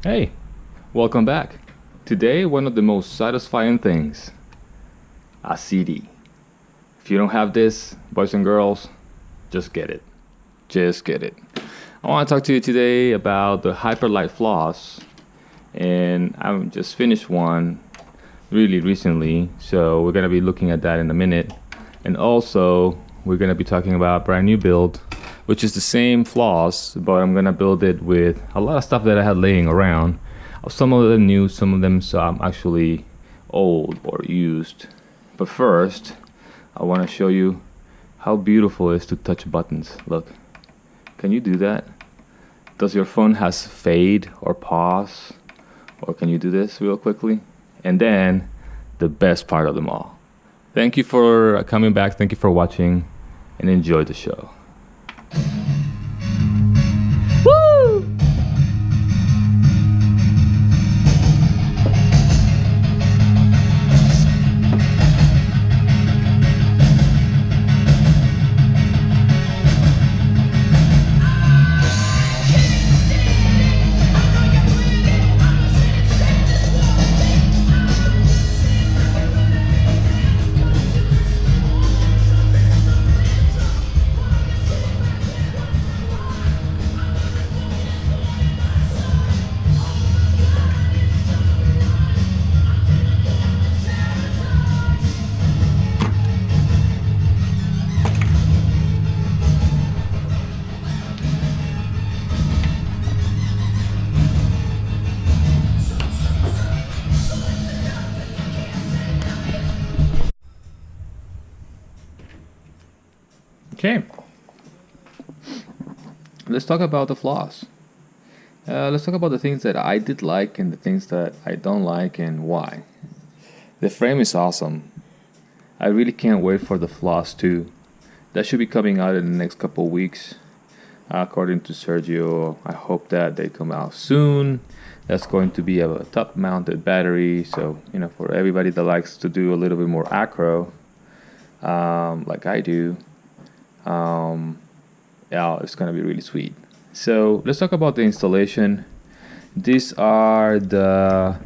Hey, welcome back. Today, one of the most satisfying things, a CD. If you don't have this, boys and girls, just get it. Just get it. I want to talk to you today about the Hyperlight Floss, and I just finished one really recently, so we're gonna be looking at that in a minute. And also, we're gonna be talking about a brand new build, which is the same floss, but I'm gonna build it with a lot of stuff that I had laying around. Some of them new, some of them actually old or used. But first, I want to show you how beautiful it is to touch buttons. Look, can you do that? Does your phone has fade or pause? Or can you do this real quickly? And then, the best part of them all. Thank you for coming back, thank you for watching, and enjoy the show. Woo! Okay, let's talk about the flaws. Let's talk about the things that I did like and the things that I don't like and why. The frame is awesome. I really can't wait for the Floss 2. That should be coming out in the next couple weeks. According to Sergio, I hope that they come out soon. That's going to be a top mounted battery, so for everybody that likes to do a little bit more acro, like I do. Yeah, it's gonna be really sweet. So let's talk about the installation. These are the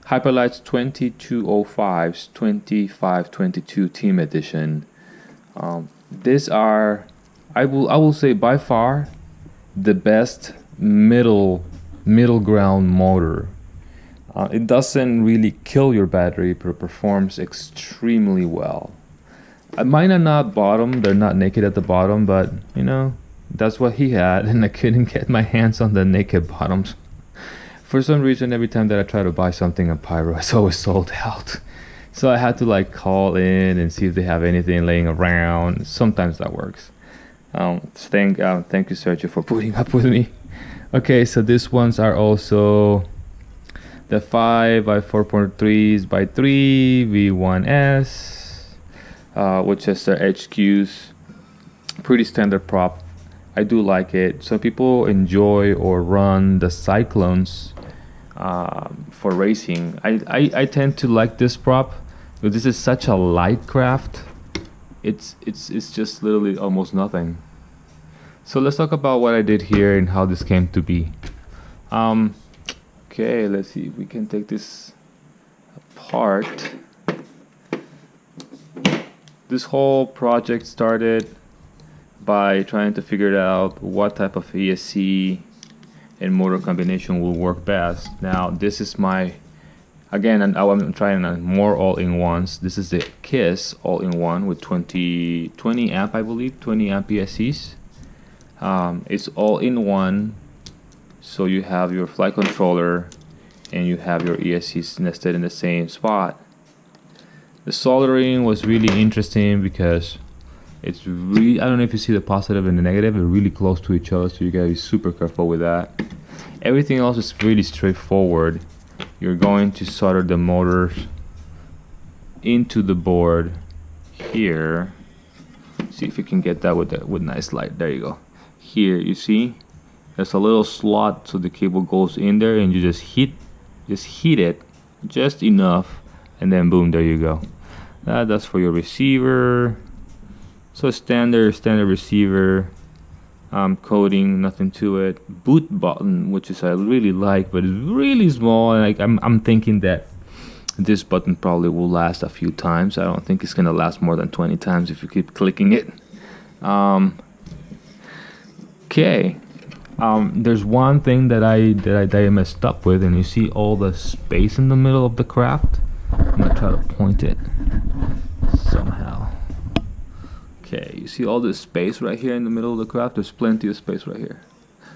Hyperlight's 2205's 2522 Team Edition. These are, I will say, by far the best middle ground motor. It doesn't really kill your battery, but it performs extremely well. Mine are not bottom, they're not naked at the bottom, but that's what he had, and I couldn't get my hands on the naked bottoms. For some reason, every time that I try to buy something on Pyro, it's always sold out. So I had to call in and see if they have anything laying around. Sometimes that works. Thank you, Sergio, for putting up with me. Okay, so these ones are also the 5x4.3s by 3 V1S. Which is the HQs. Pretty standard prop. I do like it. Some people enjoy or run the Cyclones for racing. I tend to like this prop, but this is such a light craft. It's just literally almost nothing. So let's talk about what I did here and how this came to be. Okay, let's see if we can take this apart. This whole project started by trying to figure out what type of ESC and motor combination will work best. Now this is again, I'm trying more all-in-ones. This is the KISS all-in-one with 20 amp, I believe, 20 amp ESCs. It's all-in-one, so you have your flight controller and you have your ESCs nested in the same spot. The soldering was really interesting because it's really, I don't know if you see the positive and the negative, they're really close to each other, so you gotta be super careful with that. Everything else is really straightforward. You're going to solder the motors into the board here. See if you can get that with nice light. There you go. Here, you see, there's a little slot so the cable goes in there, and you just heat it just enough, and then boom, there you go. That's for your receiver. So standard receiver. coating, nothing to it. Boot button, which is I really like, but it's really small. And like I'm thinking that this button probably will last a few times. I don't think it's gonna last more than 20 times if you keep clicking it. Okay. There's one thing that I messed up with, and you see all the space in the middle of the craft. I'm gonna try to point it somehow. Okay, you see all this space right here in the middle of the craft? There's plenty of space right here.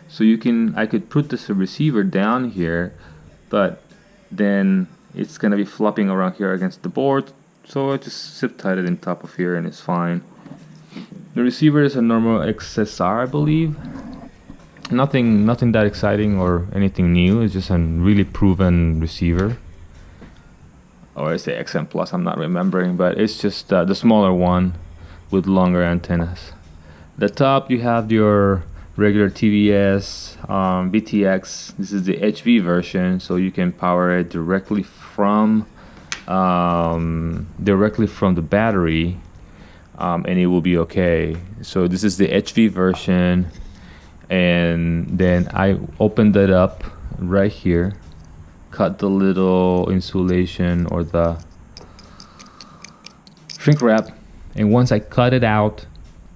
So I could put this receiver down here, but then it's gonna be flopping around here against the board. So I just zip tied it in top of here and it's fine. The receiver is a normal XSR, I believe. Nothing that exciting or anything new. It's just a really proven receiver. Or is it XM Plus? I'm not remembering, but it's just the smaller one with longer antennas. The top you have your regular TVS, VTX. This is the HV version, so you can power it directly from the battery, and it will be okay. So this is the HV version, and then I opened it up right here, cut the little insulation or the shrink wrap, and once I cut it out,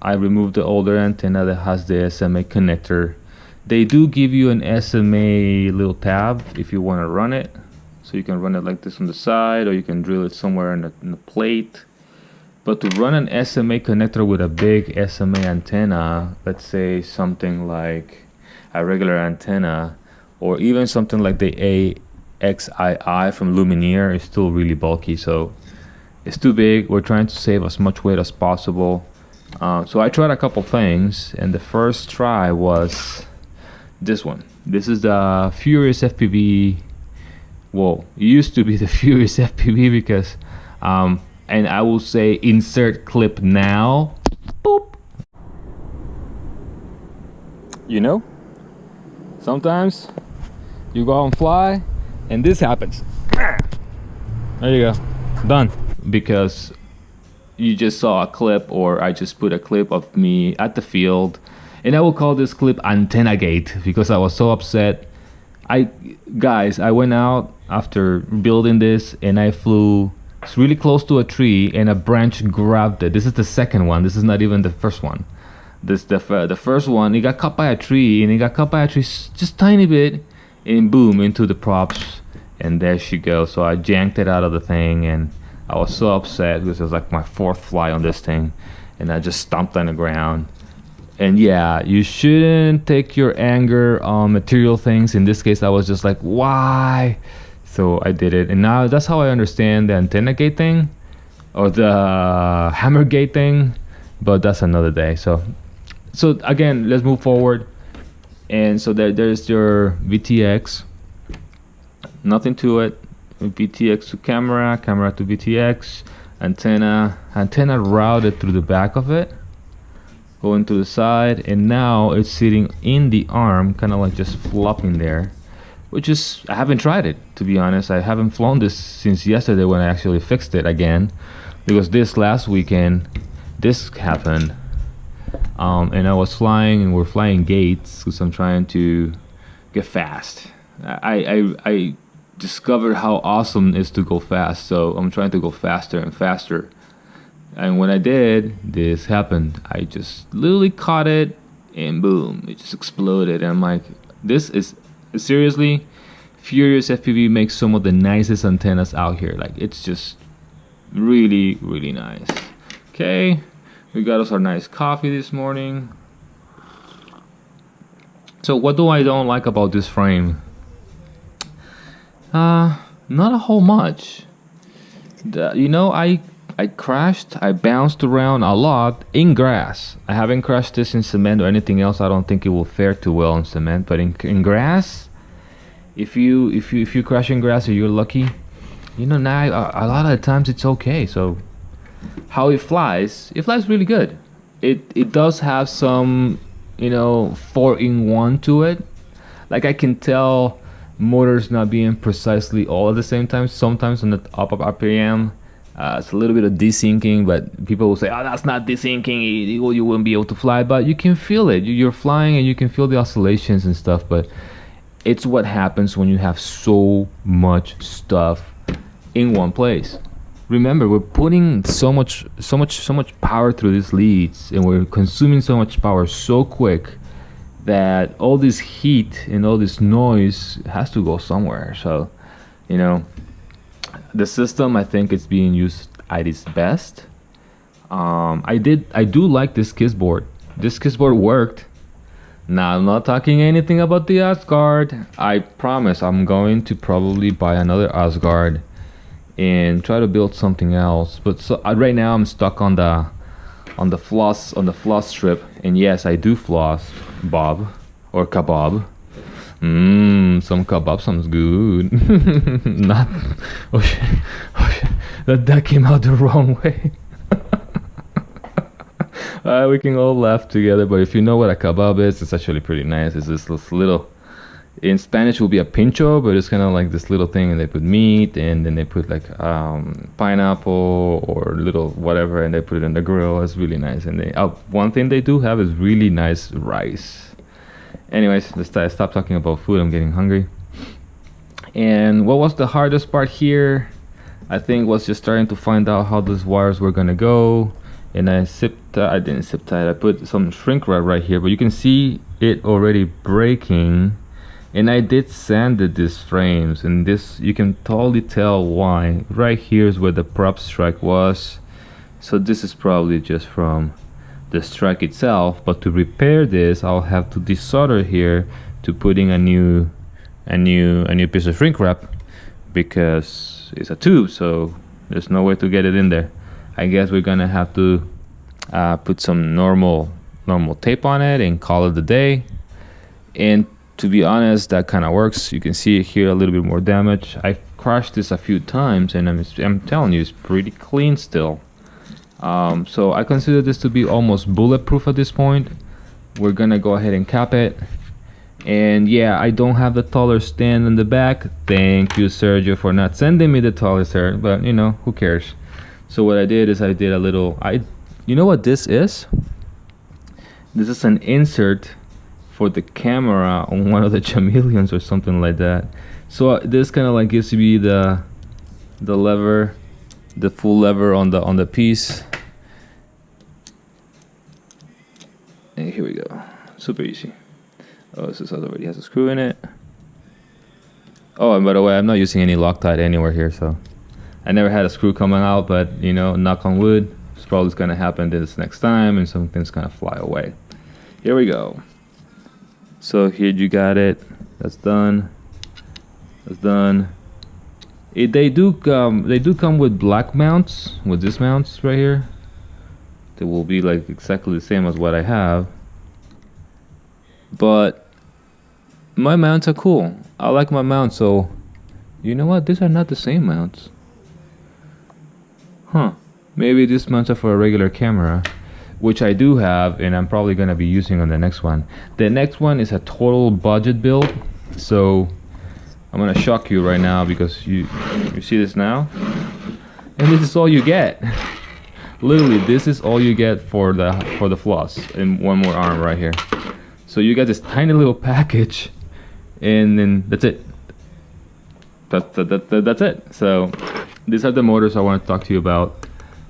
I removed the older antenna that has the SMA connector. They do give you an SMA little tab if you want to run it, so you can run it like this on the side, or you can drill it somewhere in the plate. But to run an SMA connector with a big SMA antenna, let's say something like a regular antenna, or even something like the AXII from Lumineer, is still really bulky, so it's too big. We're trying to save as much weight as possible. So I tried a couple things, and the first try was this one. This is the Furious FPV. Well, it used to be the Furious FPV because and I will say insert clip now. Boop. You know, sometimes you go out and fly and this happens. There you go, done. Because you just saw a clip, or I just put a clip of me at the field, and I will call this clip Antenna Gate because I was so upset. Guys, I went out after building this and I flew really close to a tree and a branch grabbed it. This is the second one. This is not even the first one. The first one, it got caught by a tree, and it got caught by a tree just tiny bit, and boom, into the props, and there she goes. So I janked it out of the thing, and I was so upset because it was like my fourth fly on this thing, and I just stomped on the ground. And yeah, you shouldn't take your anger on material things. In this case, I was just like, why? So I did it, and now that's how I understand the antenna gate thing, or the hammer gate thing, but that's another day. So again, let's move forward. And so there's your VTX, nothing to it. VTX to camera, camera to VTX, antenna routed through the back of it, going to the side, and now it's sitting in the arm, kind of like just flopping there, which is, I haven't tried it, to be honest. I haven't flown this since yesterday when I actually fixed it again, because this last weekend this happened, and I was flying, and we're flying gates because I'm trying to get fast. I discovered how awesome it is to go fast, so I'm trying to go faster and faster. And when I did, this happened. I just literally caught it, and boom, it just exploded. And I'm like, this is seriously, Furious FPV makes some of the nicest antennas out here. Like, it's just really, really nice. Okay, we got us our nice coffee this morning. So what do I don't like about this frame? Not a whole much. You know, I crashed, I bounced around a lot in grass. I haven't crashed this in cement or anything else. I don't think it will fare too well in cement, but in grass, if you crash in grass or you're lucky, you know, now a lot of the times it's okay. So how it flies really good. It does have some, you know, 4-in-1 to it. Like, I can tell motors not being precisely all at the same time. Sometimes on the top of RPM, It's a little bit of desyncing, but people will say, "Oh, that's not desyncing. You wouldn't be able to fly." But you can feel it. You're flying, and you can feel the oscillations and stuff. But it's what happens when you have so much stuff in one place. Remember, we're putting so much power through these leads, and we're consuming so much power so quick that all this heat and all this noise has to go somewhere. So, you know, the system, I think it's being used at its best. I do like this kiss board. This kiss board worked. Now, I'm not talking anything about the Asgard. I promise I'm going to probably buy another Asgard and try to build something else. But so right now I'm stuck on the floss strip. And yes, I do floss, Bob, or kebab. Some kebab sounds good. Not. Oh shit! Oh shit! That came out the wrong way. We can all laugh together, but if you know what a kebab is, it's actually pretty nice. It's this little, in Spanish it will be a pincho, but it's kind of like this little thing, and they put meat, and then they put like pineapple or little whatever, and they put it in the grill. It's really nice. And they one thing they do have is really nice rice. Anyways, let's stop talking about food. I'm getting hungry. And what was the hardest part here? I think was just starting to find out how those wires were gonna go. And I didn't zip tie it. I put some shrink wrap right here, but you can see it already breaking. And I did sanded these frames, and this, you can totally tell why. Right here is where the prop strike was. So this is probably just from the strike itself, but to repair this I'll have to desolder here to putting a new piece of shrink wrap, because it's a tube, so there's no way to get it in there. I guess we're gonna have to put some normal tape on it and call it a day. And to be honest, that kind of works. You can see here a little bit more damage. I've crashed this a few times, and I'm telling you, it's pretty clean still. So I consider this to be almost bulletproof at this point. We're gonna go ahead and cap it. And yeah, I don't have the taller stand in the back. Thank you, Sergio, for not sending me the taller stand, but you know, who cares? So what I did is I did a little, you know what this is? This is an insert for the camera on one of the chameleons or something like that. So this kind of like gives me the lever, the full lever on the piece. And here we go. Super easy. Oh, this already has a screw in it. Oh, and by the way, I'm not using any Loctite anywhere here, so I never had a screw coming out, but you know, knock on wood, it's probably gonna happen this next time, and something's gonna fly away. Here we go. So here you got it. That's done. That's done. They do come with black mounts, with these mounts right here. They will be like exactly the same as what I have. But my mounts are cool. I like my mounts, so you know what? These are not the same mounts. Huh. Maybe these mounts are for a regular camera, which I do have, and I'm probably gonna be using on the next one. The next one is a total budget build, so I'm gonna shock you right now, because you see this now, and this is all you get. Literally, this is all you get for the floss, and one more arm right here. So you get this tiny little package, and then that's it. That's it. So these are the motors I want to talk to you about.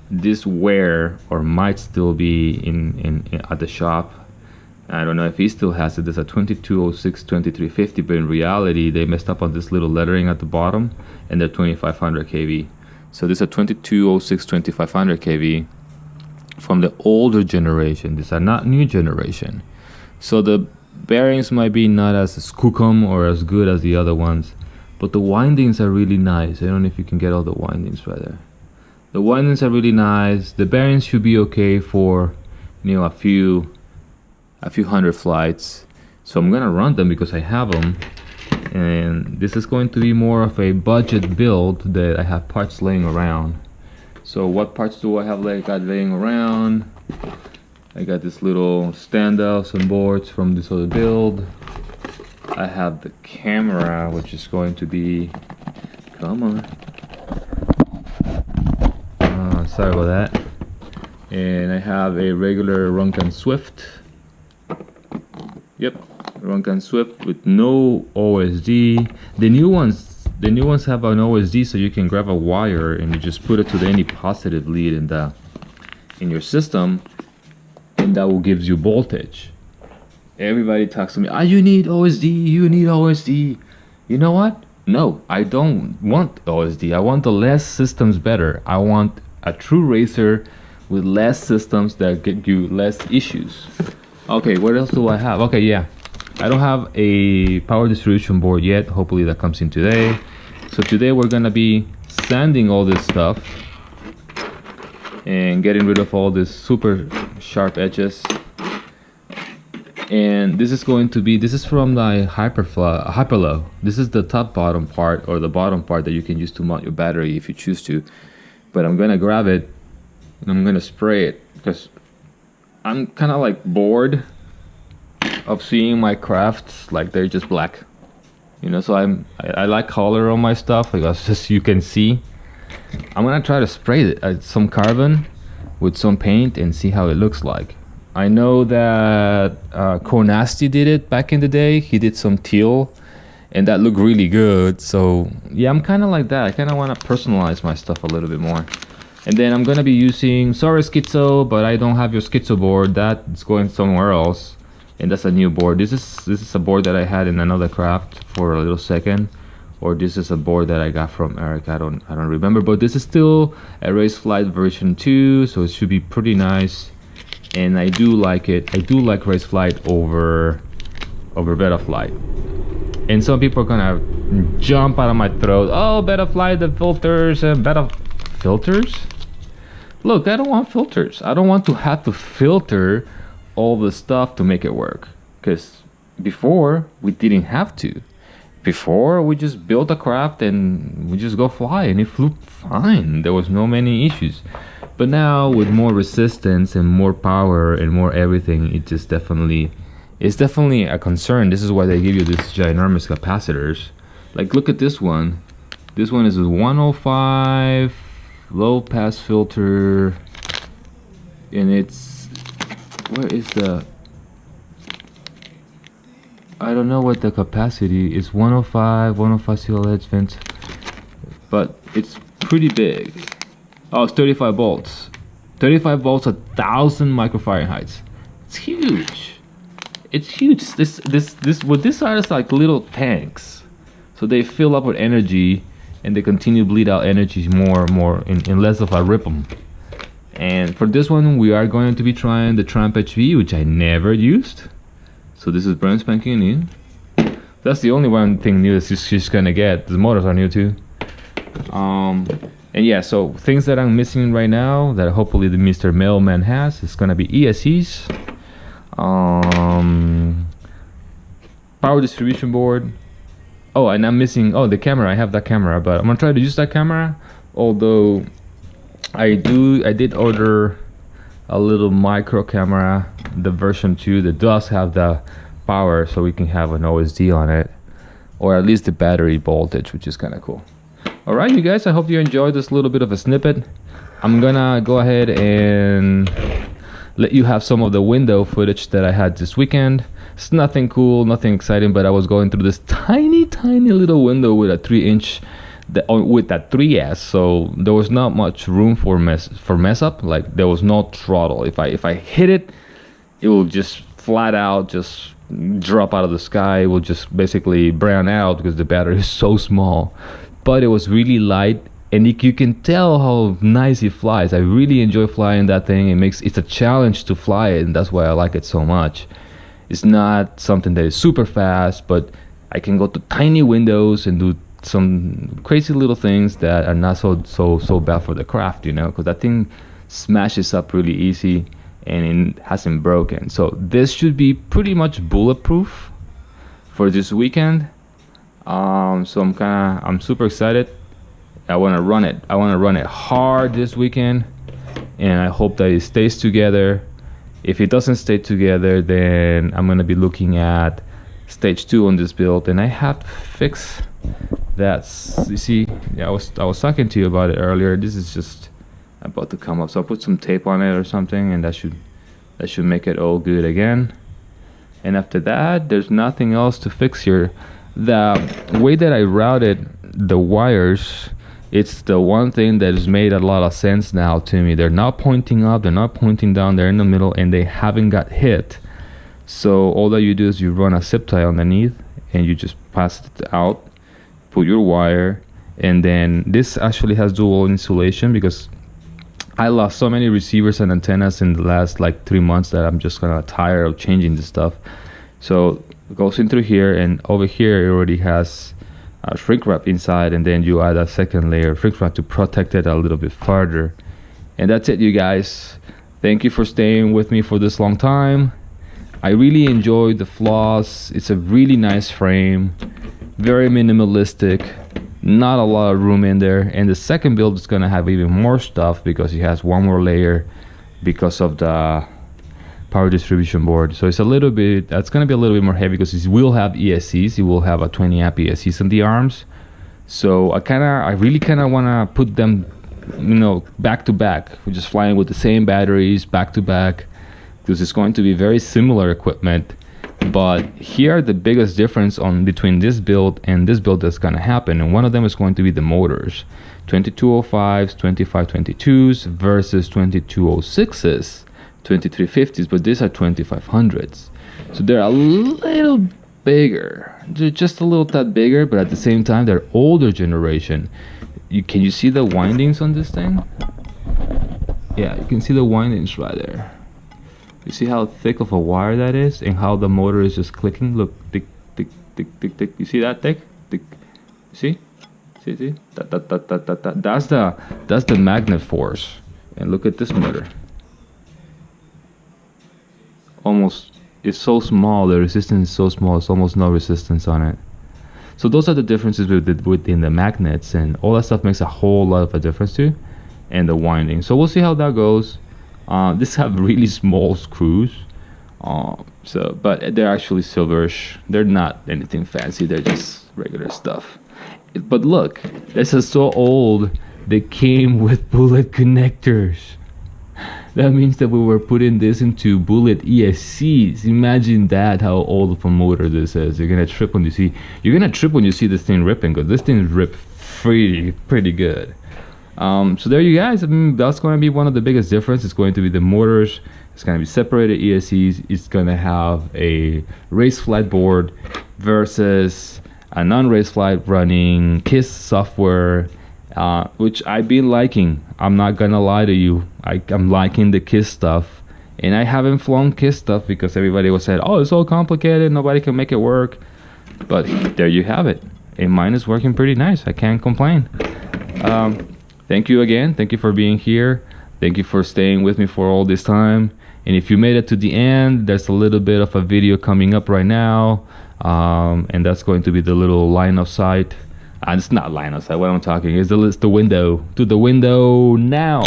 This wear or might still be in at the shop. I don't know if he still has it. There's a 2206 2350, but in reality they messed up on this little lettering at the bottom, and they're 2500 kV. So this is a 2206 2500 kV from the older generation. These are not new generation. So the bearings might be not as skookum or as good as the other ones, but the windings are really nice. I don't know if you can get all the windings right there. The windings are really nice. The bearings should be okay for, you know, a few hundred flights. So I'm gonna run them because I have them, and this is going to be more of a budget build that I have parts laying around. So what parts do I have laying around? I got this little standoffs and boards from this other build. I have the camera, which is going to be, come on. sorry about that. And I have a regular Runcan Swift. Yep, Runcan Swift with no OSD. The new ones have an OSD, so you can grab a wire and you just put it to any positive lead in your system, and that will gives you voltage. Everybody talks to me, you need OSD, you need OSD. You know what? No, I don't want OSD. I want the less systems better. I want a true racer with less systems that get you less issues. Okay, what else do I have? Okay, yeah, I don't have a power distribution board yet. Hopefully that comes in today. So today we're gonna be sanding all this stuff and getting rid of all these super sharp edges. And this is going to be, this is from the Hyperlow. This is the bottom part, or the bottom part that you can use to mount your battery if you choose to. But I'm gonna grab it and I'm gonna spray it because I'm kind of like bored of seeing my crafts like they're just black, you know. So I like color on my stuff, because just you can see. I'm gonna try to spray it some carbon with some paint and see how it looks like. I know that Konasti did it back in the day. He did some teal and that looked really good. So yeah, I'm kind of like that. I kind of want to personalize my stuff a little bit more. And then I'm going to be using, sorry Schizo, but I don't have your Schizo board. That's going somewhere else. And that's a new board. This is a board that I had in another craft for a little second. Or this is a board that I got from Eric. I don't remember, but this is still a Race Flight version 2, so it should be pretty nice. And I do like it. I do like Race Flight over Beta Flight. And some people are gonna jump out of my throat. Oh, Beta Flight, the filters and Beta filters. Look, I don't want filters. I don't want to have to filter all the stuff to make it work. Because before we didn't have to. Before we just built a craft and we just go fly, and it flew fine. There was no many issues. But now with more resistance and more power and more everything, it's definitely a concern. This is why they give you these ginormous capacitors. Like, look at this one. This one is a 105 low pass filter, and it's, where is the, I don't know what the capacity is. 105 CLH vents, but it's pretty big. Oh, it's 35 volts. 35 volts, 1,000 microfahrenheit. It's huge. It's huge. These are just like little tanks. So they fill up with energy and they continue to bleed out energy more and more in less of a ripple. And for this one, we are going to be trying the Tramp HV, which I never used. So this is brand spanking new. That's the only one thing new that she's gonna get. The motors are new too. And yeah, so things that I'm missing right now that hopefully the Mr. Mailman has is gonna be ESCs, power distribution board. Oh, and I'm missing, the camera. I have that camera, but I'm gonna try to use that camera. Although I did order a little micro camera, the version 2 that does have the power, so we can have an OSD on it, or at least the battery voltage, which is kind of cool. Alright you guys, I hope you enjoyed this little bit of a snippet. I'm gonna go ahead and let you have some of the window footage that I had this weekend. It's nothing cool, nothing exciting, but I was going through this tiny little window with a 3-inch with that 3S, so there was not much room for mess up. Like, there was no throttle. If I hit it, it will just flat out just drop out of the sky. It will just basically brown out because the battery is so small. But it was really light, and you can tell how nice it flies. I really enjoy flying that thing. It's a challenge to fly it, and that's why I like it so much. It's not something that is super fast, but I can go to tiny windows and do some crazy little things that are not so bad for the craft, you know, because that thing smashes up really easy and it hasn't broken. So this should be pretty much bulletproof for this weekend. So I'm super excited. I want to run it hard this weekend, and I hope that it stays together. If it doesn't stay together, then I'm gonna be looking at stage 2 on this build, and I have to fix that. You see, yeah, I was talking to you about it earlier. This is just about to come up. So I'll put some tape on it or something, and that should make it all good again. And after that, there's nothing else to fix here. The way that I routed the wires, it's the one thing that has made a lot of sense now to me. They're not pointing up, they're not pointing down, they're in the middle, and they haven't got hit. So all that you do is you run a zip tie underneath and you just pass it out, put your wire, and then this actually has dual insulation because I lost so many receivers and antennas in the last like 3 months that I'm just kind of tired of changing this stuff. So it goes in through here, and over here it already has shrink wrap inside, and then you add a second layer of shrink wrap to protect it a little bit further. And that's it, you guys. Thank you for staying with me for this long time. I really enjoyed the Floss. It's a really nice frame, very minimalistic, not a lot of room in there. And the second build is gonna have even more stuff because it has one more layer because of the power distribution board. So it's a little bit, that's gonna be a little bit more heavy because it will have ESCs. It will have a 20 amp ESCs on the arms. So I really kinda wanna put them, you know, back to back. We're just flying with the same batteries back to back, because it's going to be very similar equipment. But here the biggest difference between this build and this build that's going to happen, and one of them is going to be the motors. 2205s, 2522s versus 2206s, 2350s, but these are 2500s. So they're a little bigger. They're just a little tad bigger, but at the same time they're older generation. Can you see the windings on this thing? Yeah, you can see the windings right there. You see how thick of a wire that is and how the motor is just clicking? Look, tick, tick, tick, tick, tick. You see that tick? Tick. See? See? That's the magnet force. And look at this motor. Almost, it's so small, the resistance is so small, it's almost no resistance on it. So those are the differences within the magnets, and all that stuff makes a whole lot of a difference too. And the winding. So we'll see how that goes. These have really small screws, but they're actually silverish. They're not anything fancy, they're just regular stuff. But look, this is so old, they came with bullet connectors. That means that we were putting this into bullet ESCs. Imagine that, how old of a motor this is. You're gonna trip when you see this thing ripping, because this thing ripped pretty good. So there you guys. I mean, that's going to be one of the biggest differences. It's going to be the motors. It's going to be separated ESCs. It's going to have a race flight board versus a non-race flight running KISS software, which I've been liking. I'm not gonna lie to you. I'm liking the KISS stuff, and I haven't flown KISS stuff because everybody was said, "Oh, it's so complicated. Nobody can make it work." But there you have it. And mine is working pretty nice. I can't complain. Thank you again. Thank you for being here. Thank you for staying with me for all this time. And if you made it to the end, there's a little bit of a video coming up right now. And that's going to be the little line of sight. It's not line of sight. What I'm talking is the window. To the window now.